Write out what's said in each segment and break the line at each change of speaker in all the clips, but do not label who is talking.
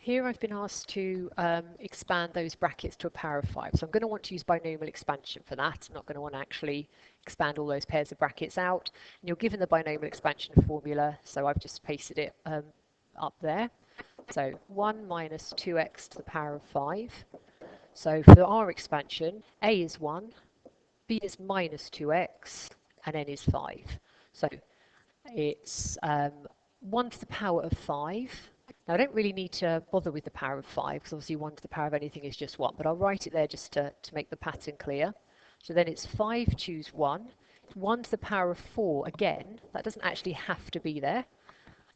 here I've been asked to expand those brackets to a power of 5. So I'm going to want to use binomial expansion for that. I'm not going to want to actually expand all those pairs of brackets out. And you're given the binomial expansion formula, so I've just pasted it up there. So 1 minus 2x to the power of 5. So for our expansion, a is 1, b is minus 2x, and n is 5. So it's 1 to the power of 5. Now, I don't really need to bother with the power of 5, because obviously 1 to the power of anything is just 1, but I'll write it there just to make the pattern clear. So then it's 5 choose 1. 1 to the power of 4, again, that doesn't actually have to be there.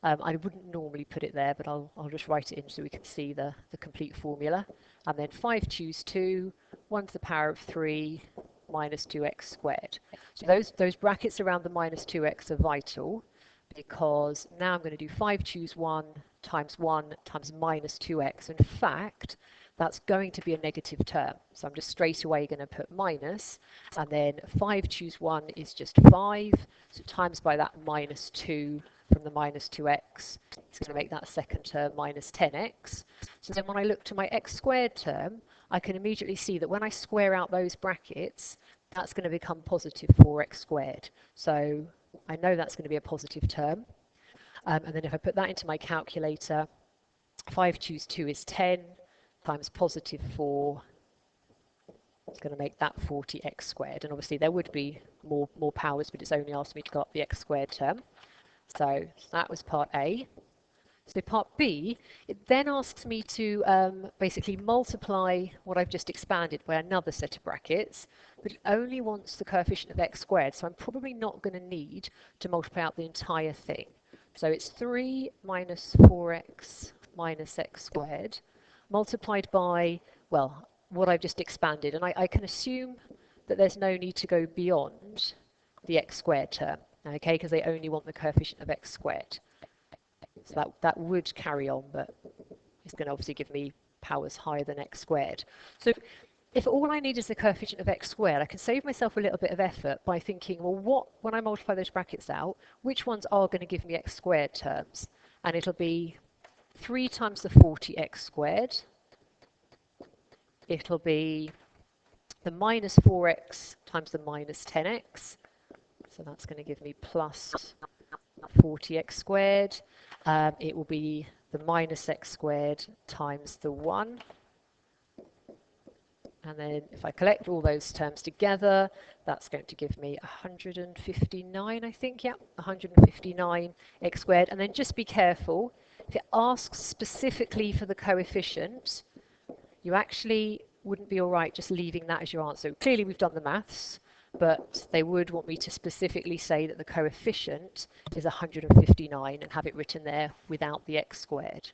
I wouldn't normally put it there, but I'll just write it in so we can see the complete formula. And then 5 choose 2, 1 to the power of 3, minus 2x squared. So those brackets around the minus 2x are vital, because now I'm going to do 5 choose 1 times minus 2x. In fact, that's going to be a negative term. So I'm just straight away going to put minus, and then 5 choose 1 is just 5, so times by that minus 2 from the minus 2x, it's going to make that second term minus 10x. So then when I look to my x squared term, I can immediately see that when I square out those brackets, that's going to become positive 4x squared. So I know that's going to be a positive term. And then if I put that into my calculator, 5 choose 2 is 10, times positive 4, it's going to make that 40x squared. And obviously there would be more powers, but it's only asked me to go up the x squared term. So that was part A. So part B, it then asks me to basically multiply what I've just expanded by another set of brackets, but it only wants the coefficient of x squared, so I'm probably not going to need to multiply out the entire thing. So it's 3 minus 4x minus x squared multiplied by, well, what I've just expanded. And I can assume that there's no need to go beyond the x squared term, okay, because they only want the coefficient of x squared. So that would carry on, but it's going to obviously give me powers higher than x squared. So if all I need is the coefficient of x squared, I can save myself a little bit of effort by thinking, well, when I multiply those brackets out, which ones are going to give me x squared terms? And it'll be 3 times the 40x squared. It'll be the minus 4x times the minus 10x. So that's going to give me plus 40x squared. It will be the minus x squared times the 1. And then if I collect all those terms together, that's going to give me 159, I think. Yeah, 159 x squared. And then just be careful. If it asks specifically for the coefficient, you actually wouldn't be all right just leaving that as your answer. Clearly, we've done the maths, but they would want me to specifically say that the coefficient is 159 and have it written there without the x squared.